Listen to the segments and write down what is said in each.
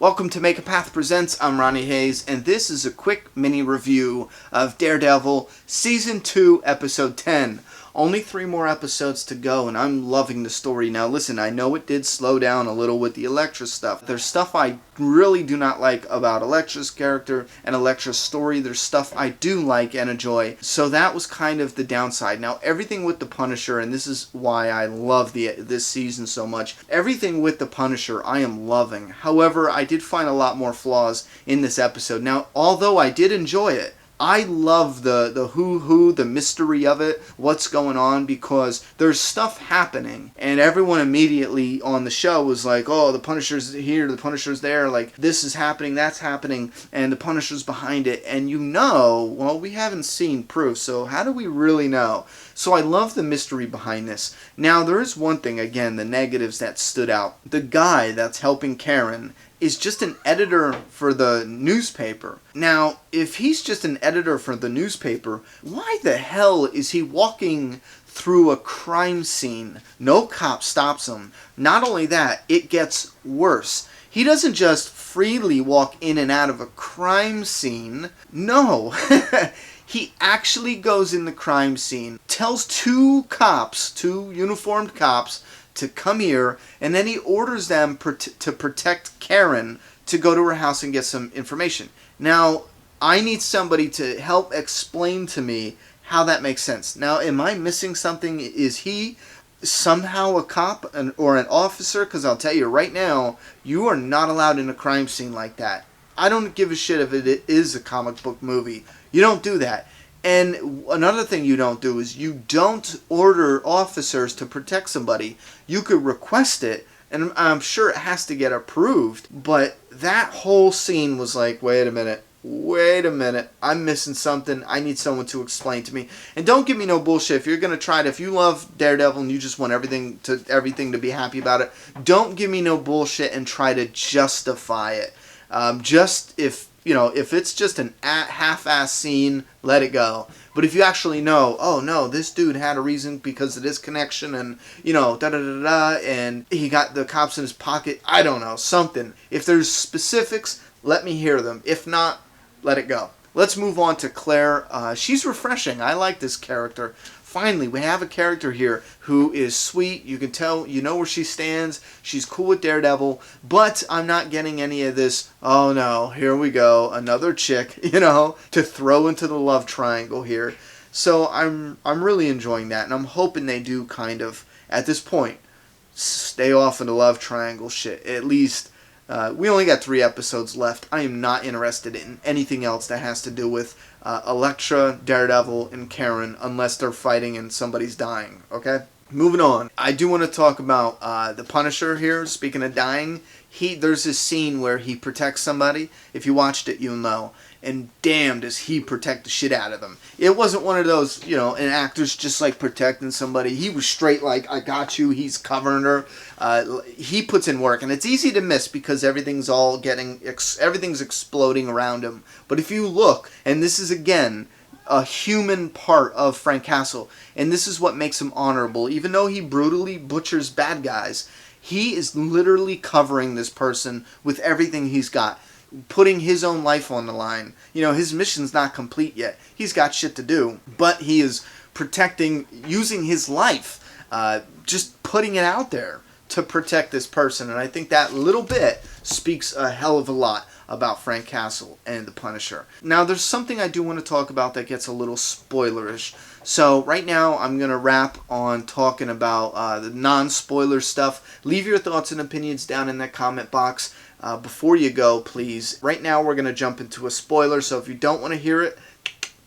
Welcome to Make a Path Presents. I'm Ronnie Hayes, and this is a quick mini review of Daredevil Season 2, Episode 10. Only 3 more episodes to go, and I'm loving the story. Now listen, I know it did slow down a little with the Elektra stuff. There's stuff I really do not like about Elektra's character and Elektra's story. There's stuff I do like and enjoy. So that was kind of the downside. Now everything with the Punisher, and this is why I love this season so much, everything with the Punisher I am loving. However, I did find a lot more flaws in this episode. Now, although I did enjoy it, I love the who, the mystery of it, what's going on, because there's stuff happening, and everyone immediately on the show was like, oh, the Punisher's here, the Punisher's there, like, this is happening, that's happening, and the Punisher's behind it, and well, we haven't seen proof, so how do we really know? So I love the mystery behind this. Now, there is one thing, again, the negatives that stood out. The guy that's helping Karen is just an editor for the newspaper. Now, if he's just an editor for the newspaper, why the hell is he walking through a crime scene? No cop stops him. Not only that, it gets worse. He doesn't just freely walk in and out of a crime scene. No. He actually goes in the crime scene, tells 2 uniformed cops, to come here, and then he orders them to protect Karen to go to her house and get some information. Now, I need somebody to help explain to me how that makes sense. Now, am I missing something? Is he somehow a cop or an officer? Because I'll tell you right now, you are not allowed in a crime scene like that. I don't give a shit if it is a comic book movie. You don't do that. And another thing you don't do is you don't order officers to protect somebody. You could request it, and I'm sure it has to get approved, but that whole scene was like, wait a minute, I'm missing something. I need someone to explain to me. And don't give me no bullshit. If you're going to try it, if you love Daredevil and you just want everything to be happy about it, don't give me no bullshit and try to justify it. If it's just an half-ass scene, let it go. But if you actually know, oh no, this dude had a reason because of this connection, and and he got the cops in his pocket, I don't know, something. If there's specifics, let me hear them. If not, let it go. Let's move on to Claire. She's refreshing. I like this character. Finally, we have a character here who is sweet. You can tell, you know where she stands. She's cool with Daredevil, but I'm not getting any of this, oh no, here we go, another chick, to throw into the love triangle here. So I'm really enjoying that, and I'm hoping they do kind of, at this point, stay off of the love triangle shit. At least, we only got 3 episodes left. I am not interested in anything else that has to do with Elektra, Daredevil, and Karen, unless they're fighting and somebody's dying, okay? Moving on. I do want to talk about the Punisher here. Speaking of dying, there's this scene where he protects somebody. If you watched it, you'll know. And damn, does he protect the shit out of them. It wasn't one of those, an actor's just like protecting somebody. He was straight like, I got you, he's covering her. He puts in work, and it's easy to miss because everything's exploding around him. But if you look, and this is again a human part of Frank Castle, and this is what makes him honorable. Even though he brutally butchers bad guys, he is literally covering this person with everything he's got, putting his own life on the line. His mission's not complete yet. He's got shit to do, but he is protecting, using his life, just putting it out there to protect this person. And I think that little bit speaks a hell of a lot about Frank Castle and the Punisher. Now, there's something I do want to talk about that gets a little spoilerish. So right now, I'm going to wrap on talking about the non-spoiler stuff. Leave your thoughts and opinions down in that comment box. Before you go, please. Right now, we're going to jump into a spoiler, so if you don't want to hear it,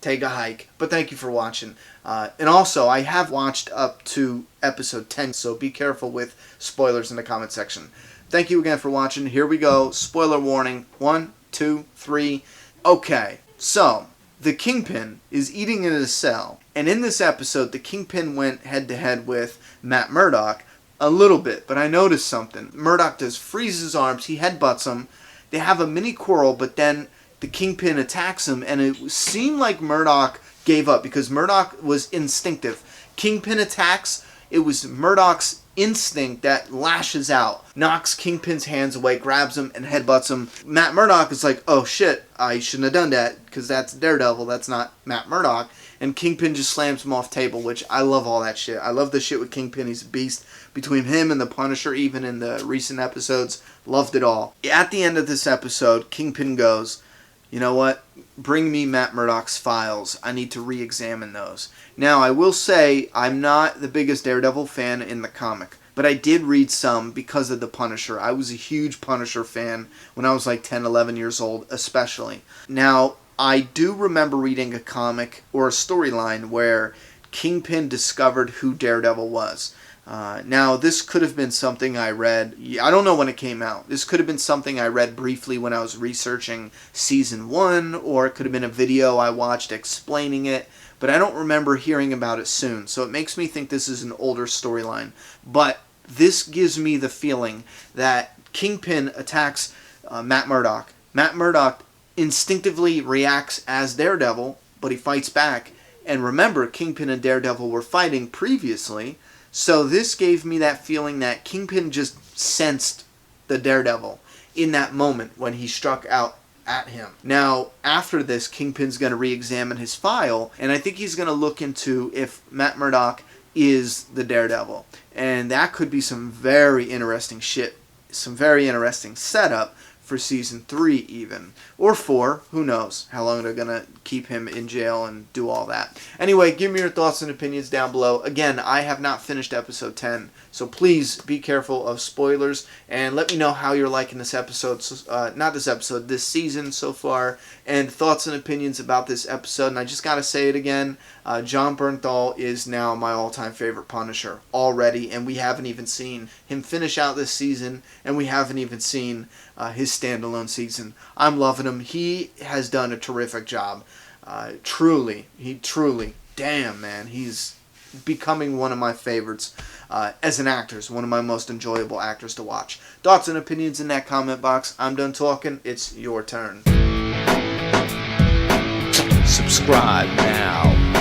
take a hike. But thank you for watching. And also, I have watched up to episode 10, so be careful with spoilers in the comment section. Thank you again for watching. Here we go. Spoiler warning. 1, 2, 3. Okay, so the Kingpin is eating in a cell. And in this episode, the Kingpin went head-to-head with Matt Murdock a little bit. But I noticed something. Murdock does freeze his arms. He headbutts him. They have a mini quarrel, but then the Kingpin attacks him. And it seemed like Murdock gave up because Murdock was instinctive. Kingpin attacks. It was Murdock's instinct that lashes out, knocks Kingpin's hands away, grabs him, and headbutts him. Matt Murdock is like, oh shit, I shouldn't have done that, because that's Daredevil, that's not Matt Murdock. And Kingpin just slams him off table, which I love all that shit. I love the shit with Kingpin. He's a beast. Between him and the Punisher, even in the recent episodes, loved it all. At the end of this episode, Kingpin goes, you know what? Bring me Matt Murdock's files. I need to re-examine those. Now, I will say I'm not the biggest Daredevil fan in the comic, but I did read some because of the Punisher. I was a huge Punisher fan when I was like 10, 11 years old, especially. Now, I do remember reading a comic or a storyline where Kingpin discovered who Daredevil was. Now, this could have been something I read, I don't know when it came out. This could have been something I read briefly when I was researching Season 1, or it could have been a video I watched explaining it, but I don't remember hearing about it soon. So it makes me think this is an older storyline. But this gives me the feeling that Kingpin attacks Matt Murdock. Matt Murdock instinctively reacts as Daredevil, but he fights back. And remember, Kingpin and Daredevil were fighting previously, so this gave me that feeling that Kingpin just sensed the Daredevil in that moment when he struck out at him. Now, after this, Kingpin's going to re-examine his file, and I think he's going to look into if Matt Murdock is the Daredevil. And that could be some very interesting shit, some very interesting setup for Season 3 even. Or 4, who knows how long they're going to keep him in jail and do all that. Anyway, give me your thoughts and opinions down below. Again, I have not finished episode 10, so please be careful of spoilers, and let me know how you're liking this episode, this season so far, and thoughts and opinions about this episode. And I just gotta say it again, Jon Bernthal is now my all-time favorite Punisher already, and we haven't even seen him finish out this season, and we haven't even seen his standalone season. I'm loving him. He has done a terrific job. Truly, damn man, he's becoming one of my favorites as an actor. He's one of my most enjoyable actors to watch. Thoughts and opinions in that comment box. I'm done talking. It's your turn. Subscribe now.